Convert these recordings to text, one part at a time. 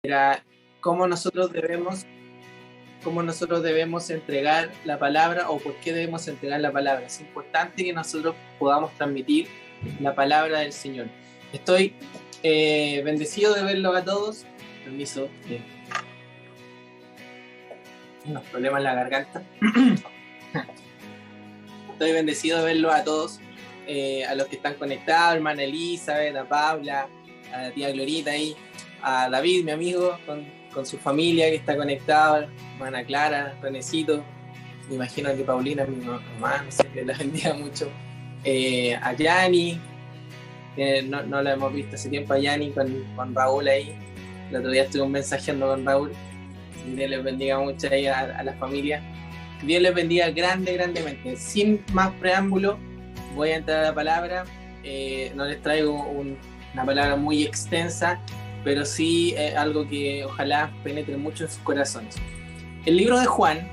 Era cómo nosotros debemos, entregar la palabra o por qué debemos entregar la palabra. Es importante que nosotros podamos transmitir la palabra del Señor. Estoy bendecido de verlos a todos. Permiso, unos problemas en la garganta. Estoy bendecido de verlos a todos, a los que están conectados, hermana Elizabeth, a Paula, a la tía Glorita ahí, a David, mi amigo, con su familia que está conectado, hermana Clara, Renecito, me imagino que Paulina, mi mamá, no sé, que la bendiga mucho, a Yani, no la hemos visto hace tiempo, a Yani con Raúl ahí, el otro día estuve mensajeando con Raúl, Dios les bendiga mucho ahí a la familia, Dios les bendiga grandemente. Sin más preámbulo, voy a entrar a la palabra, no les traigo una palabra muy extensa, pero sí algo que ojalá penetre mucho en sus corazones. El libro de Juan,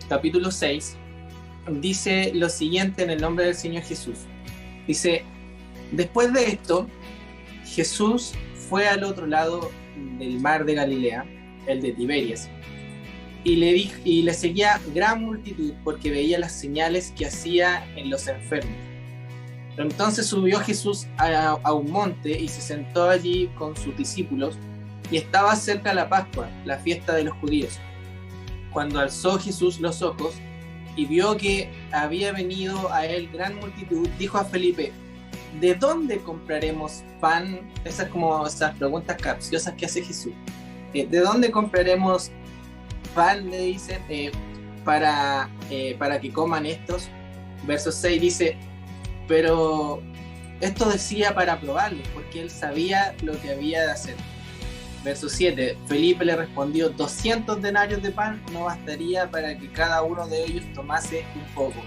capítulo 6, dice lo siguiente en el nombre del Señor Jesús. Dice, después de esto, Jesús fue al otro lado del mar de Galilea, el de Tiberias, y le seguía gran multitud porque veía las señales que hacía en los enfermos. Entonces subió Jesús a un monte y se sentó allí con sus discípulos, y estaba cerca la Pascua, la fiesta de los judíos. Cuando alzó Jesús los ojos y vio que había venido a él gran multitud, dijo a Felipe, ¿de dónde compraremos pan? Esas como esas preguntas capciosas que hace Jesús. ¿De dónde compraremos pan? Le dicen, para que coman estos. Verso 6 dice, pero esto decía para probarles, porque él sabía lo que había de hacer. Verso 7, Felipe le respondió, 200 denarios de pan no bastaría para que cada uno de ellos tomase un poco.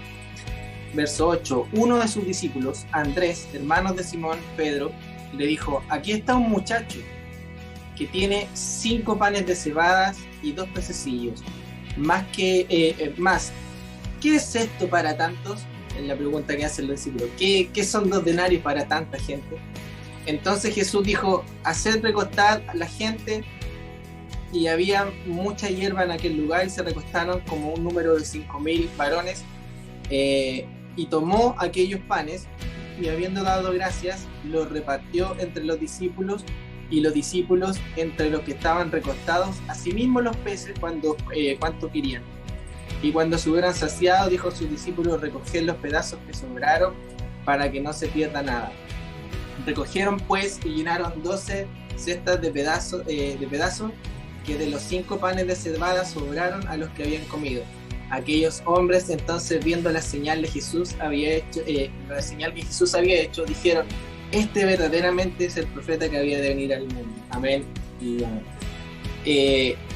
Verso 8, uno de sus discípulos, Andrés, hermano de Simón Pedro, le dijo, aquí está un muchacho que tiene 5 panes de cebadas y 2 pececillos. ¿Qué es esto para tantos? Es la pregunta que hacen los discípulos. ¿Qué son 2 denarios para tanta gente? Entonces Jesús dijo, haced recostar a la gente, y había mucha hierba en aquel lugar, y se recostaron como un número de 5,000 varones, y tomó aquellos panes, y habiendo dado gracias, los repartió entre los discípulos, y los discípulos entre los que estaban recostados, asimismo los peces cuanto querían. Y cuando se hubieran saciado, dijo a sus discípulos, recoged los pedazos que sobraron para que no se pierda nada. Recogieron pues y llenaron 12 cestas de pedazos que de los 5 panes de cebada sobraron a los que habían comido. Aquellos hombres entonces, viendo la señal que Jesús había hecho, dijeron, este verdaderamente es el profeta que había de venir al mundo. Amén y amén.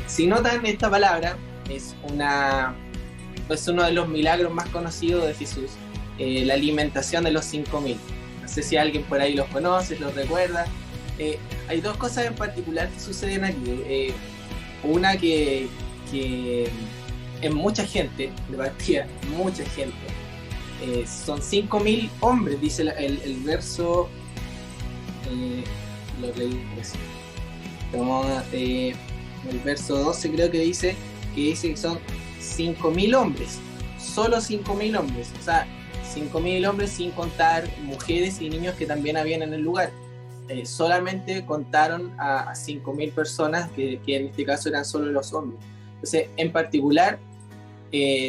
Si notan, esta palabra es uno de los milagros más conocidos de Jesús, la alimentación de los 5,000. No sé si alguien por ahí los conoce, los recuerda. Hay 2 cosas en particular que suceden aquí. Una que es mucha gente, de partida, mucha gente. Son 5,000 hombres, dice el verso. Lo leí así. El verso 12 creo que dice que son 5,000 hombres, solo 5,000 hombres, o sea, 5,000 hombres sin contar mujeres y niños que también habían en el lugar. Solamente contaron a 5,000 personas, que en este caso eran solo los hombres. Entonces, en particular,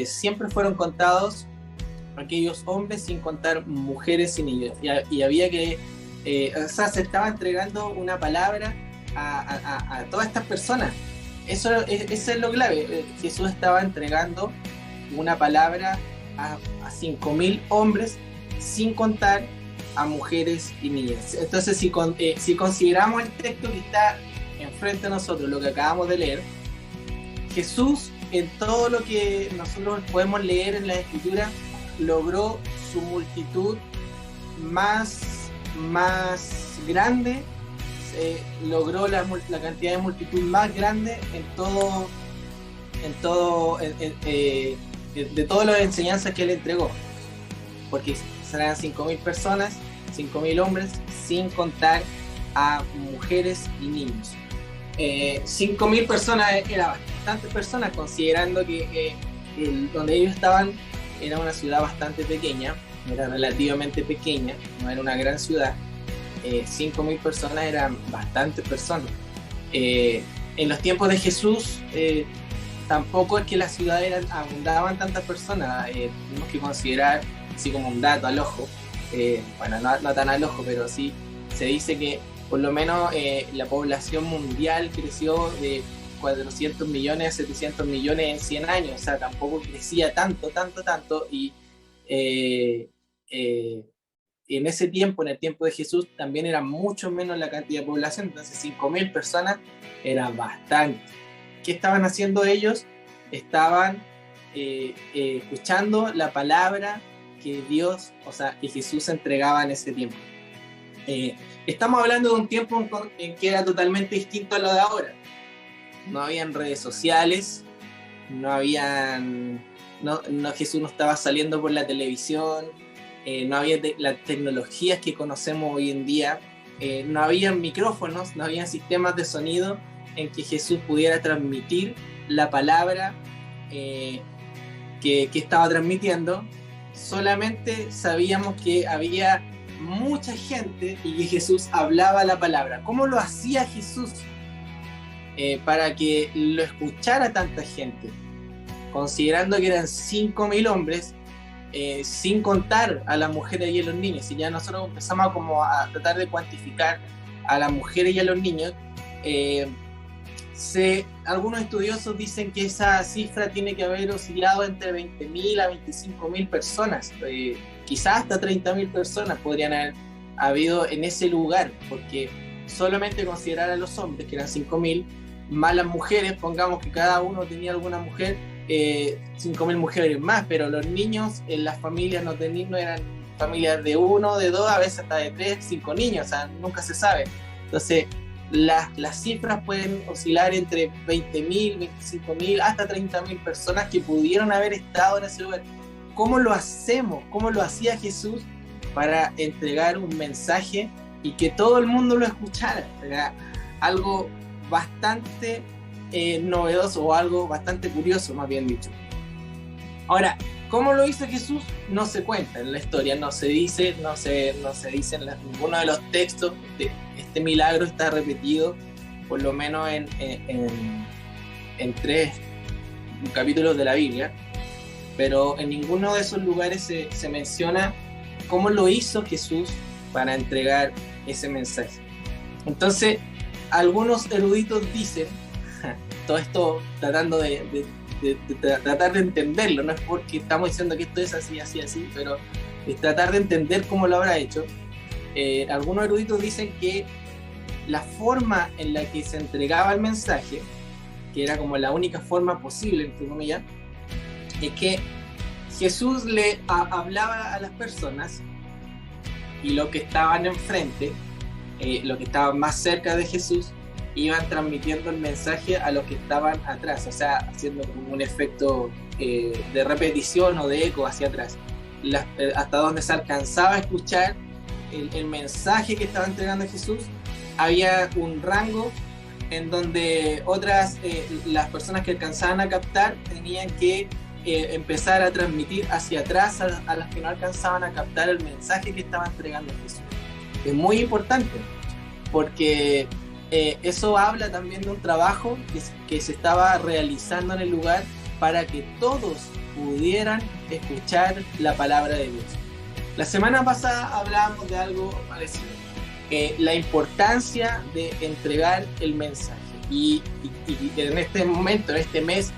siempre fueron contados aquellos hombres sin contar mujeres y niños. Y había que, se estaba entregando una palabra a todas estas personas. Eso es lo clave. Jesús estaba entregando una palabra a 5,000 hombres sin contar a mujeres y niñas. Entonces, si consideramos el texto que está enfrente de nosotros, lo que acabamos de leer, Jesús, en todo lo que nosotros podemos leer en la Escritura, logró su multitud más grande, logró la cantidad de multitud más grande de todas las enseñanzas que él entregó, porque serán 5,000 personas, 5,000 hombres, sin contar a mujeres y niños. 5.000 personas era bastantes personas, considerando que donde ellos estaban era una ciudad bastante pequeña, era relativamente pequeña, no era una gran ciudad. 5.000 personas eran bastantes personas. En los tiempos de Jesús, tampoco es que las ciudades abundaban tantas personas. Tenemos que considerar, así como un dato al ojo, bueno, no tan al ojo, pero sí se dice que por lo menos la población mundial creció de 400 millones a 700 millones en 100 años, o sea, tampoco crecía tanto, y en ese tiempo, en el tiempo de Jesús, también era mucho menos la cantidad de población, entonces 5.000 personas era bastante. ¿Qué estaban haciendo ellos? Estaban escuchando la palabra que Dios, o sea, que Jesús entregaba en ese tiempo. Estamos hablando de un tiempo en que era totalmente distinto a lo de ahora. No habían redes sociales, Jesús no estaba saliendo por la televisión, no había las tecnologías que conocemos hoy en día, no había micrófonos, no había sistemas de sonido en que Jesús pudiera transmitir la palabra que estaba transmitiendo. Solamente sabíamos que había mucha gente y que Jesús hablaba la palabra. ¿Cómo lo hacía Jesús para que lo escuchara tanta gente? Considerando que eran 5.000 hombres, sin contar a las mujeres y a los niños, y ya nosotros empezamos a tratar de cuantificar a las mujeres y a los niños, algunos estudiosos dicen que esa cifra tiene que haber oscilado entre 20.000 a 25.000 personas, quizás hasta 30.000 personas podrían haber habido en ese lugar, porque solamente considerar a los hombres, que eran 5.000, más las mujeres, pongamos que cada uno tenía alguna mujer, 5.000 mujeres más, pero los niños en las familias no eran familias de 1, de 2, a veces hasta de 3, 5 niños, o sea, nunca se sabe. Entonces, las cifras pueden oscilar entre 20.000, 25.000, hasta 30.000 personas que pudieron haber estado en ese lugar. ¿Cómo lo hacemos? ¿Cómo lo hacía Jesús para entregar un mensaje y que todo el mundo lo escuchara? Era algo bastante novedoso, o algo bastante curioso, más bien dicho. Ahora, ¿cómo lo hizo Jesús? No se cuenta en la historia, no se dice en ninguno de los textos. Este milagro está repetido por lo menos en 3 capítulos de la Biblia, pero en ninguno de esos lugares se menciona cómo lo hizo Jesús para entregar ese mensaje. Entonces, algunos eruditos dicen, todo esto tratando de tratar de entenderlo, no es porque estamos diciendo que esto es así, pero es tratar de entender cómo lo habrá hecho. Algunos eruditos dicen que la forma en la que se entregaba el mensaje, que era como la única forma posible, entre comillas, es que Jesús le hablaba a las personas y los que estaban enfrente, los que estaban más cerca de Jesús, iban transmitiendo el mensaje a los que estaban atrás, o sea, haciendo como un efecto de repetición o de eco hacia atrás, hasta donde se alcanzaba a escuchar el mensaje que estaba entregando Jesús. Había un rango en donde las personas que alcanzaban a captar tenían que empezar a transmitir hacia atrás a las que no alcanzaban a captar el mensaje que estaba entregando Jesús. Es muy importante porque eso habla también de un trabajo que se estaba realizando en el lugar para que todos pudieran escuchar la palabra de Dios. La semana pasada hablábamos de algo parecido, la importancia de entregar el mensaje, y en este momento, en este mes,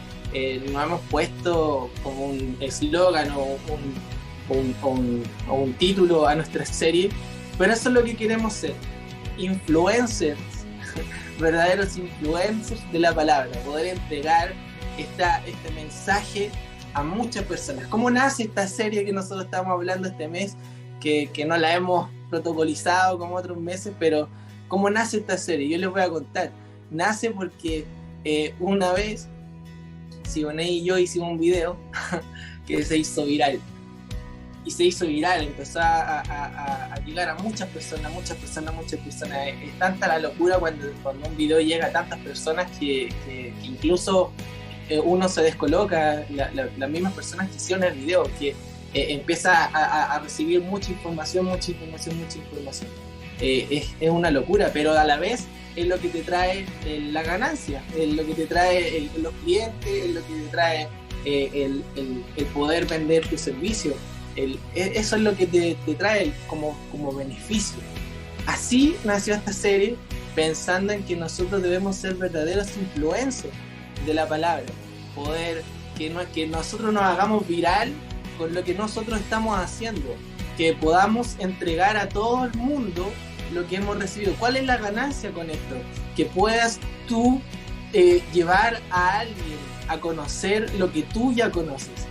nos hemos puesto como un eslogan o un título a nuestra serie, pero eso es lo que queremos ser, influencers, verdaderos influencers de la palabra, poder entregar este mensaje a muchas personas. ¿Cómo nace esta serie que nosotros estamos hablando este mes? Que no la hemos protocolizado como otros meses, pero ¿cómo nace esta serie? Yo les voy a contar. Nace porque una vez Siboney y yo hicimos un video que se hizo viral. y se hizo viral, empezó a llegar a muchas personas. Es tanta la locura cuando un video llega a tantas personas que incluso uno se descoloca, las mismas personas que hicieron el video, que empieza a recibir mucha información. Es una locura, pero a la vez es lo que te trae la ganancia, es lo que te trae los clientes, es lo que te trae el poder vender tu servicio. Eso es lo que te trae como beneficio. Así nació esta serie, pensando en que nosotros debemos ser verdaderos influencers de la palabra, poder que nosotros nos hagamos viral con lo que nosotros estamos haciendo, que podamos entregar a todo el mundo lo que hemos recibido. ¿Cuál es la ganancia con esto? Que puedas tú llevar a alguien a conocer lo que tú ya conoces,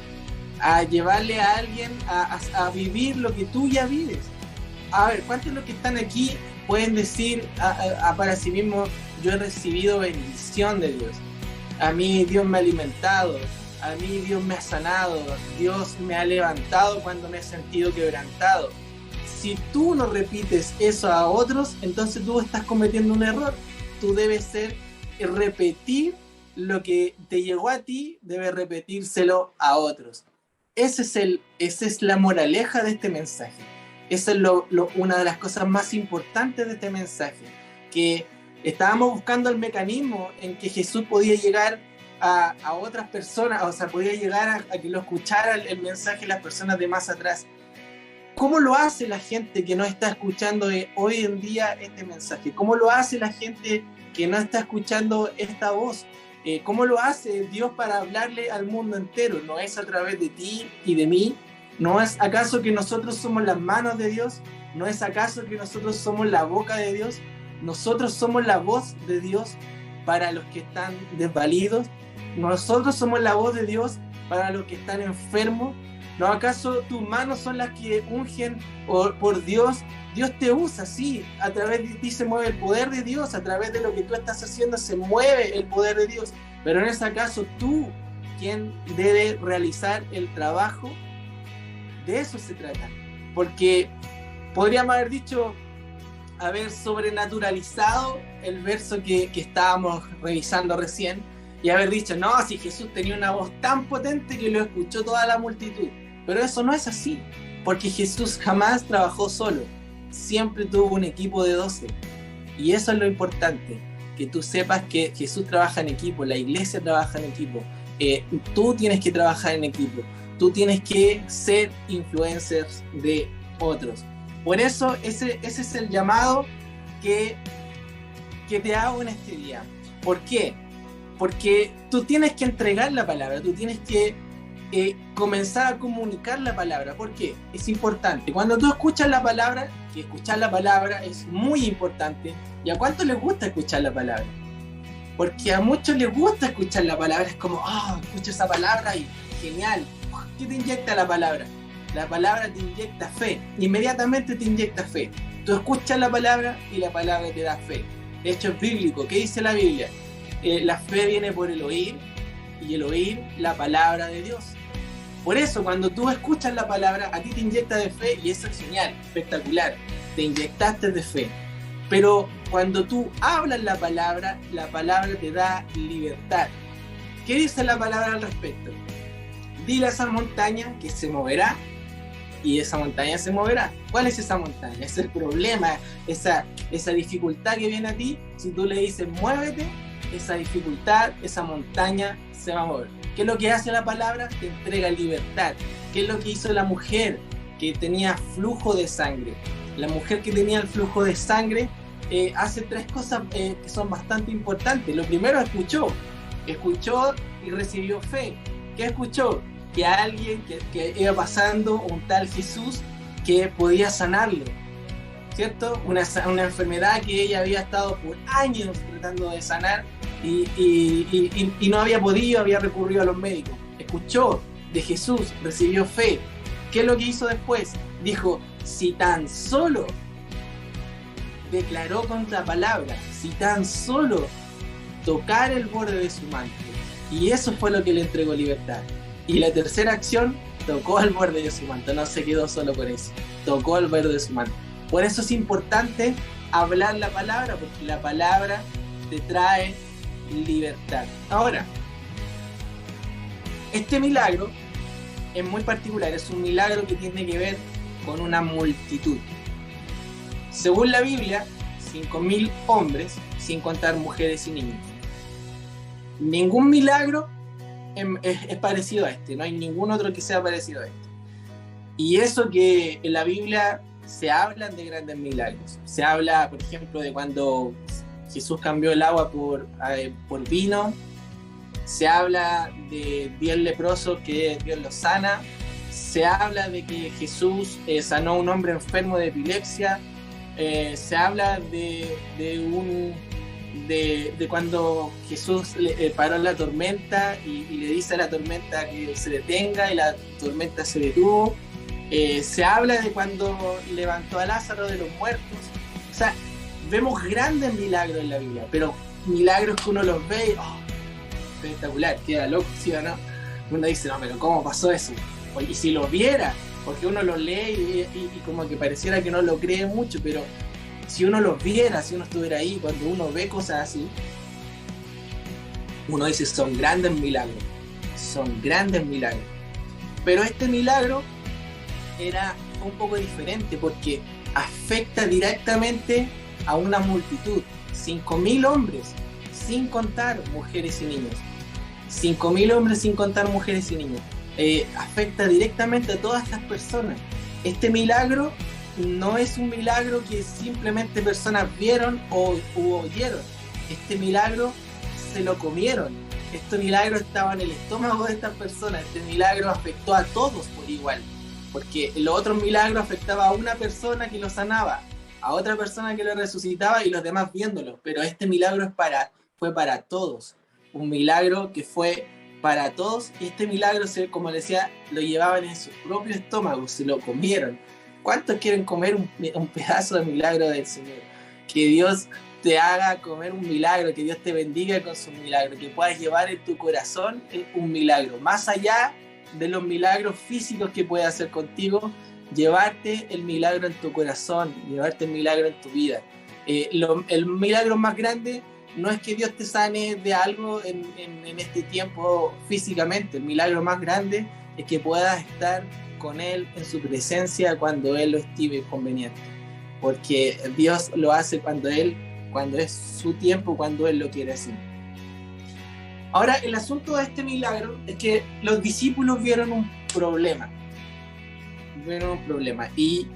a llevarle a alguien a vivir lo que tú ya vives. A ver, ¿cuántos de los que están aquí pueden decir para sí mismos: yo he recibido bendición de Dios? A mí Dios me ha alimentado, a mí Dios me ha sanado, Dios me ha levantado cuando me he sentido quebrantado. Si tú no repites eso a otros, entonces tú estás cometiendo un error. Tú debes repetir lo que te llegó a ti, debes repetírselo a otros. Esa es la moraleja de este mensaje. Esa es una de las cosas más importantes de este mensaje, que estábamos buscando el mecanismo en que Jesús podía llegar a otras personas, o sea, podía llegar a que lo escuchara el mensaje las personas de más atrás. ¿Cómo lo hace la gente que no está escuchando hoy en día este mensaje? ¿Cómo lo hace la gente que no está escuchando esta voz? ¿Cómo lo hace Dios para hablarle al mundo entero? ¿No es a través de ti y de mí? ¿No es acaso que nosotros somos las manos de Dios? ¿No es acaso que nosotros somos la boca de Dios? Nosotros somos la voz de Dios para los que están desvalidos. Nosotros somos la voz de Dios para los que están enfermos. ¿No acaso tus manos son las que ungen por Dios? Dios te usa, sí, a través de ti se mueve el poder de Dios, a través de lo que tú estás haciendo se mueve el poder de Dios, pero no es acaso tú quien debe realizar el trabajo. De eso se trata, porque podríamos haber sobrenaturalizado el verso que estábamos revisando recién y haber dicho: no, si Jesús tenía una voz tan potente que lo escuchó toda la multitud. Pero eso no es así, porque Jesús jamás trabajó solo, siempre tuvo un equipo de 12. Y eso es lo importante, que tú sepas que Jesús trabaja en equipo, la iglesia trabaja en equipo, tú tienes que trabajar en equipo, tú tienes que ser influencers de otros. Por eso ese es el llamado que te hago en este día. ¿Por qué? Porque tú tienes que entregar la palabra, tú tienes que comenzar a comunicar la palabra. ¿Por qué? Es importante. Cuando tú escuchas la palabra, que escuchar la palabra es muy importante. ¿Y a cuánto les gusta escuchar la palabra? Porque a muchos les gusta escuchar la palabra. Es como: escucho esa palabra y genial. ¿Qué te inyecta la palabra? La palabra te inyecta fe. Inmediatamente te inyecta fe. Tú escuchas la palabra y la palabra te da fe. De hecho es bíblico. ¿Qué dice la Biblia? La fe viene por el oír, y el oír la palabra de Dios. Por eso cuando tú escuchas la palabra, a ti te inyecta de fe, y eso es genial, espectacular, te inyectaste de fe. Pero cuando tú hablas la palabra te da libertad. ¿Qué dice la palabra al respecto? Dile a esa montaña que se moverá, y esa montaña se moverá. ¿Cuál es esa montaña? Es el problema, esa dificultad que viene a ti. Si tú le dices muévete, esa dificultad, esa montaña se va a mover. ¿Qué es lo que hace la palabra? Te entrega libertad. ¿Qué es lo que hizo la mujer que tenía flujo de sangre? La mujer que tenía el flujo de sangre hace 3 cosas que son bastante importantes. Lo primero, escuchó y recibió fe. ¿Qué escuchó? Que alguien que iba pasando, un tal Jesús, que podía sanarlo, ¿cierto? Una enfermedad que ella había estado por años tratando de sanar y no había podido, había recurrido a los médicos. Escuchó de Jesús, recibió fe. ¿Qué es lo que hizo después? Dijo: si tan solo, declaró con la palabra, si tan solo tocar el borde de su manto. Y eso fue lo que le entregó libertad. Y la tercera acción, tocó el borde de su manto, no se quedó solo con eso, tocó el borde de su manto. Por eso es importante hablar la palabra, porque la palabra te trae libertad. Ahora, este milagro es muy particular, es un milagro que tiene que ver con una multitud. Según la Biblia, 5.000 hombres, sin contar mujeres y niños. Ningún milagro es parecido a este, no hay ningún otro que sea parecido a este. Y eso que en la Biblia se hablan de grandes milagros. Se habla, por ejemplo, de cuando Jesús cambió el agua por vino. Se habla de 10 leprosos que Dios los sana. Se habla de que Jesús sanó a un hombre enfermo de epilepsia. Se habla de cuando Jesús paró la tormenta y le dice a la tormenta que se detenga y la tormenta se detuvo. Se habla de cuando levantó a Lázaro de los muertos. O sea, vemos grandes milagros en la Biblia, pero milagros que uno los ve y espectacular, queda loco, ¿sí o no? Uno dice, no, pero ¿cómo pasó eso? Y si lo viera, porque uno lo lee y como que pareciera que no lo cree mucho, pero si uno los viera, si uno estuviera ahí, cuando uno ve cosas así, uno dice, son grandes milagros. Pero este milagro era un poco diferente porque afecta directamente a una multitud, 5.000 hombres, sin contar mujeres y niños. 5.000 hombres sin contar mujeres y niños. Afecta directamente a todas estas personas. Este milagro no es un milagro que simplemente personas vieron o oyeron. Este milagro se lo comieron. Este milagro estaba en el estómago de estas personas. Este milagro afectó a todos por igual. Porque los otros milagros afectaba a una persona que lo sanaba, a otra persona que lo resucitaba y los demás viéndolo. Pero este milagro fue para todos. Un milagro que fue para todos. Y este milagro, como les decía, lo llevaban en su propio estómago, se lo comieron. ¿Cuántos quieren comer un pedazo de milagro del Señor? Que Dios te haga comer un milagro, que Dios te bendiga con su milagro, que puedas llevar en tu corazón un milagro. Más allá de los milagros físicos que puede hacer contigo, llevarte el milagro en tu corazón, llevarte el milagro en tu vida. El milagro más grande no es que Dios te sane de algo en este tiempo físicamente. El milagro más grande es que puedas estar con Él en su presencia cuando Él lo estime conveniente. Porque Dios lo hace cuando es su tiempo, cuando Él lo quiere así. Ahora, el asunto de este milagro es que los discípulos vieron un problema. Y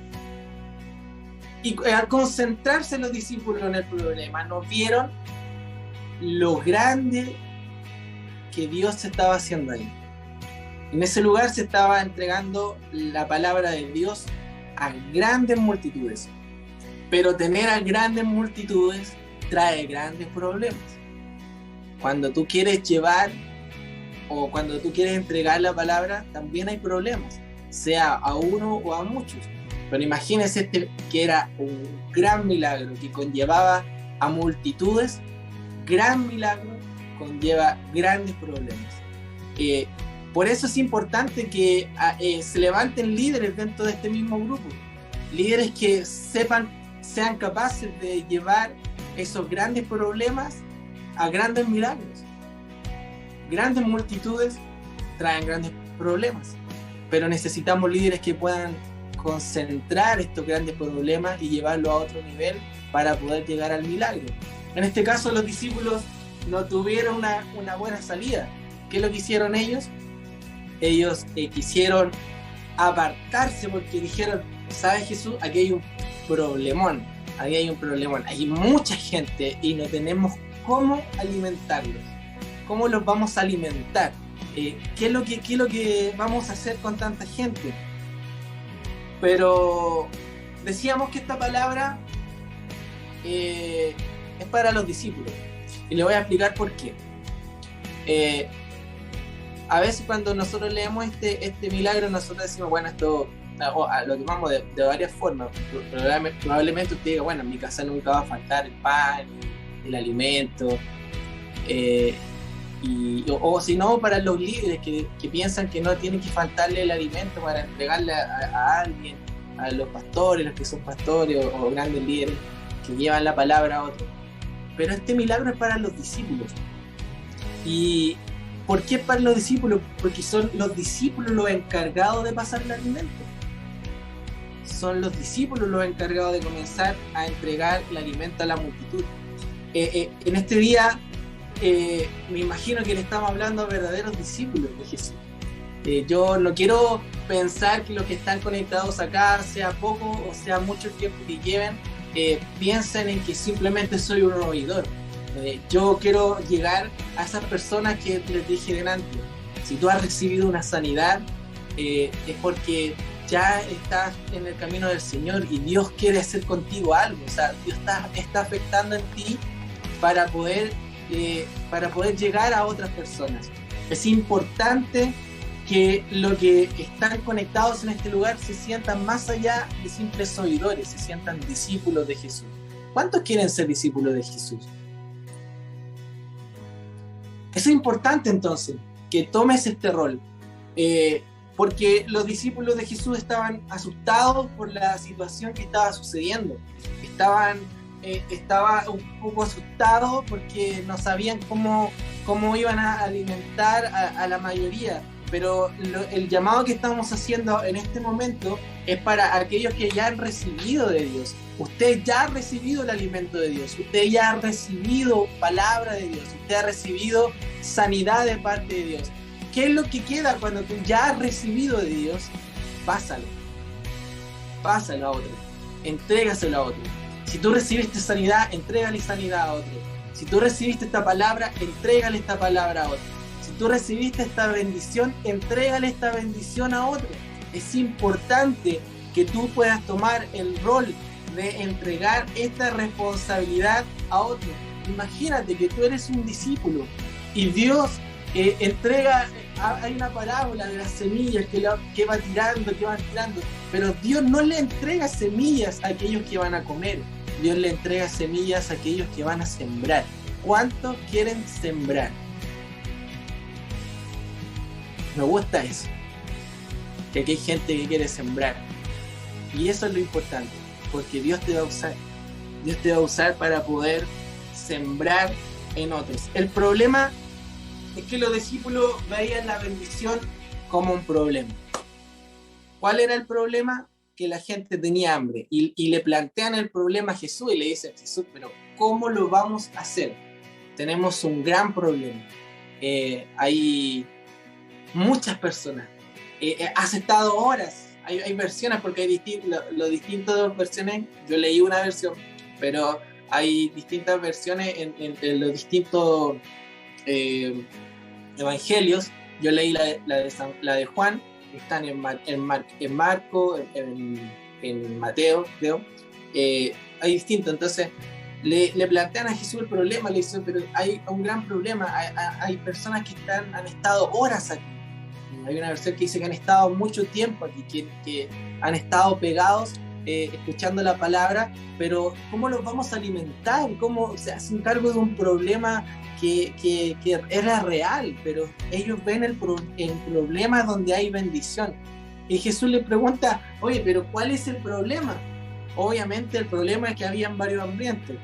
al concentrarse los discípulos en el problema, no vieron lo grande que Dios estaba haciendo ahí. En ese lugar se estaba entregando la palabra de Dios a grandes multitudes. Pero tener a grandes multitudes trae grandes problemas. Cuando tú quieres llevar o cuando tú quieres entregar la palabra, también hay problemas, sea a uno o a muchos. Pero imagínense que era un gran milagro que conllevaba a multitudes. Gran milagro conlleva grandes problemas. Por eso es importante que se levanten líderes dentro de este mismo grupo. Líderes que sean capaces de llevar esos grandes problemas a grandes milagros. Grandes multitudes traen grandes problemas, pero necesitamos líderes que puedan concentrar estos grandes problemas y llevarlo a otro nivel para poder llegar al milagro. En este caso, los discípulos no tuvieron una buena salida. ¿Qué es lo que hicieron ellos? Ellos quisieron apartarse porque dijeron, ¿sabes, Jesús? Aquí hay un problemón. Hay mucha gente y no tenemos cómo alimentarlos. ¿Cómo los vamos a alimentar? ¿Qué es lo que vamos a hacer con tanta gente? Pero decíamos que esta palabra es para los discípulos. Y le voy a explicar por qué. A veces cuando nosotros leemos este milagro, nosotros decimos, bueno, esto lo tomamos de varias formas. Probablemente usted diga, bueno, en mi casa nunca va a faltar el pan, el alimento. o si no, para los líderes que piensan que no tienen que faltarle el alimento para entregarle a alguien, a los pastores, los que son pastores o grandes líderes que llevan la palabra a otros. Pero este milagro es para los discípulos. ¿Y por qué para los discípulos? Porque son los discípulos los encargados de pasar el alimento. Son los discípulos los encargados de comenzar a entregar el alimento a la multitud. En este día, me imagino que le estamos hablando a verdaderos discípulos de Jesús. Yo no quiero pensar que los que están conectados acá, sea poco o sea mucho el tiempo que lleven, piensen en que simplemente soy un oidor. Yo quiero llegar a esas personas que les dije delante. Si tú has recibido una sanidad, es porque ya estás en el camino del Señor y Dios quiere hacer contigo algo. O sea, Dios está afectando en ti para poder llegar a otras personas. Es importante que los que están conectados en este lugar se sientan más allá de simples oidores, se sientan discípulos de Jesús. ¿Cuántos quieren ser discípulos de Jesús? Es importante entonces que tomes este rol, porque los discípulos de Jesús estaban asustados por la situación que estaba sucediendo. Estaban un poco asustados porque no sabían cómo iban a alimentar a la mayoría. Pero el llamado que estamos haciendo en este momento es para aquellos que ya han recibido de Dios. Usted ya ha recibido el alimento de Dios, usted ya ha recibido palabra de Dios, usted ha recibido sanidad de parte de Dios. ¿Qué es lo que queda cuando tú ya has recibido de Dios? Pásalo a otro, entrégaselo a otro. Si tú recibiste sanidad, entrégale sanidad a otro. Si tú recibiste esta palabra, entrégale esta palabra a otro. Si tú recibiste esta bendición, entrégale esta bendición a otro. Es importante que tú puedas tomar el rol de entregar esta responsabilidad a otro. Imagínate que tú eres un discípulo y Dios entrega, hay una parábola de las semillas que va tirando, pero Dios no le entrega semillas a aquellos que van a comer, Dios le entrega semillas a aquellos que van a sembrar. ¿Cuántos quieren sembrar? Me gusta eso, que aquí hay gente que quiere sembrar, y eso es lo importante, porque Dios te va a usar para poder sembrar en otros. El problema es que los discípulos veían la bendición como un problema. ¿Cuál era el problema? Que la gente tenía hambre, y le plantean el problema a Jesús y le dicen: Jesús, pero ¿cómo lo vamos a hacer? Tenemos un gran problema. Hay muchas personas. Has estado horas. Hay versiones, porque hay distintas versiones. Yo leí una versión, pero hay distintas versiones en los distintos evangelios. Yo leí la de Juan, están en Marco, en Mateo, creo. Hay distintos. Entonces le plantean a Jesús el problema, le dicen: pero hay un gran problema, hay personas que han estado horas aquí. Hay una versión que dice que han estado mucho tiempo aquí, que han estado pegados escuchando la palabra, pero ¿cómo los vamos a alimentar? ¿Cómo se hacen cargo de un problema que era real? Pero ellos ven el problema donde hay bendición. Y Jesús le pregunta: oye, pero ¿cuál es el problema? Obviamente el problema es que habían varios hambrientos.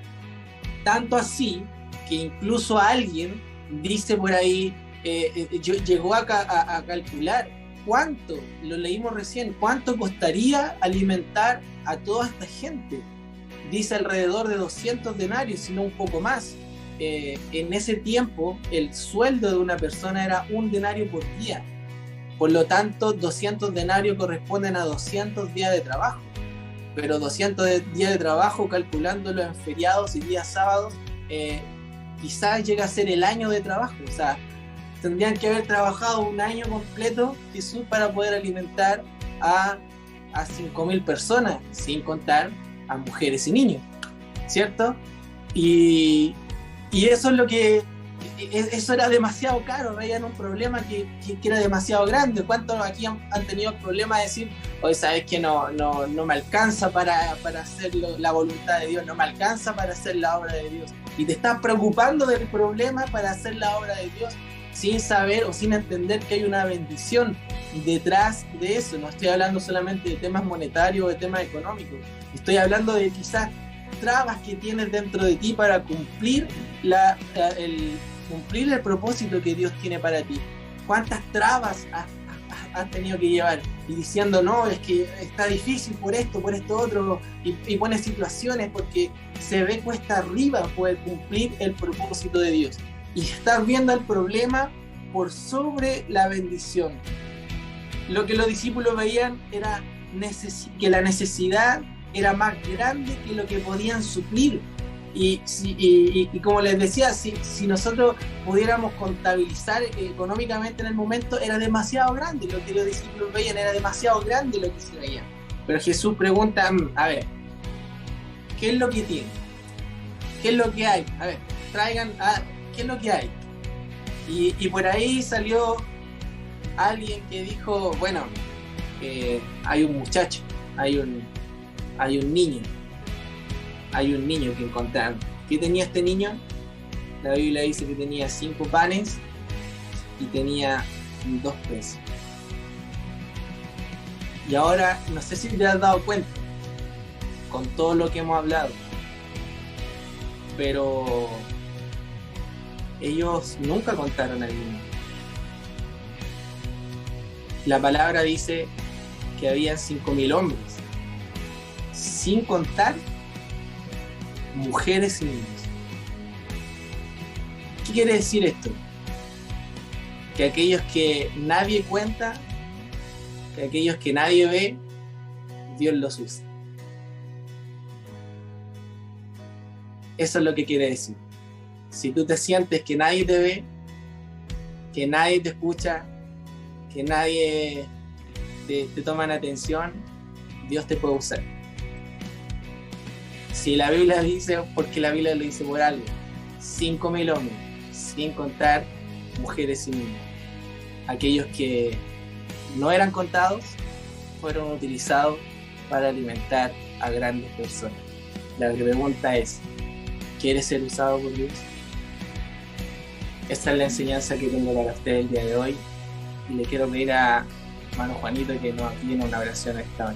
Tanto así que incluso alguien dice por ahí, llegó a calcular cuánto, lo leímos recién, cuánto costaría alimentar a toda esta gente. Dice alrededor de 200 denarios, si no un poco más. En ese tiempo el sueldo de una persona era 1 denario por día. Por lo tanto, 200 denarios corresponden a 200 días de trabajo. Pero 200 días de trabajo, calculándolo en feriados y días sábados, quizás llega a ser el año de trabajo. O sea, tendrían que haber trabajado un año completo, Jesús, para poder alimentar a 5.000 personas, sin contar a mujeres y niños, ¿cierto? Y eso es lo que... Eso era demasiado caro, veían un problema que era demasiado grande. ¿Cuántos aquí han tenido el problema de decir: oye, sabes que no me alcanza para hacer la voluntad de Dios, no me alcanza para hacer la obra de Dios, y te estás preocupando del problema para hacer la obra de Dios sin saber o sin entender que hay una bendición detrás de eso. No estoy hablando solamente de temas monetarios o de temas económicos, estoy hablando de quizás trabas que tienes dentro de ti para cumplir el propósito que Dios tiene para ti. ¿Cuántas trabas has tenido que llevar? Y diciendo, no, es que está difícil por esto otro, y pones situaciones porque se ve cuesta arriba poder cumplir el propósito de Dios. Y estás viendo el problema por sobre la bendición. Lo que los discípulos veían era que la necesidad era más grande que lo que podían suplir. Y como les decía, si nosotros pudiéramos contabilizar económicamente en el momento, era demasiado grande lo que los discípulos veían, era demasiado grande lo que se veía. Pero Jesús pregunta, a ver, ¿qué es lo que tienen? ¿Qué es lo que hay? A ver, traigan, ¿qué es lo que hay? Y por ahí salió alguien que dijo, bueno, hay un muchacho, hay un niño que encontraron. ¿Qué tenía este niño? La Biblia dice que tenía 5 panes y tenía 2 peces. Y ahora, no sé si te has dado cuenta, con todo lo que hemos hablado, pero ellos nunca contaron al niño. La palabra dice que había 5.000 hombres, sin contar mujeres y niños. ¿Qué quiere decir esto? Que aquellos que nadie cuenta, que aquellos que nadie ve, Dios los usa. Eso es lo que quiere decir. Si tú te sientes que nadie te ve, que nadie te escucha, que nadie te toma en atención, Dios te puede usar. Si la Biblia dice, porque la Biblia lo dice por algo, 5.000 hombres, sin contar mujeres y niños. Aquellos que no eran contados fueron utilizados para alimentar a grandes personas. La pregunta es, ¿quieres ser usado por Dios? Esta es la enseñanza que tengo para ustedes el día de hoy, y le quiero pedir a hermano Juanito que nos pida una oración esta hora.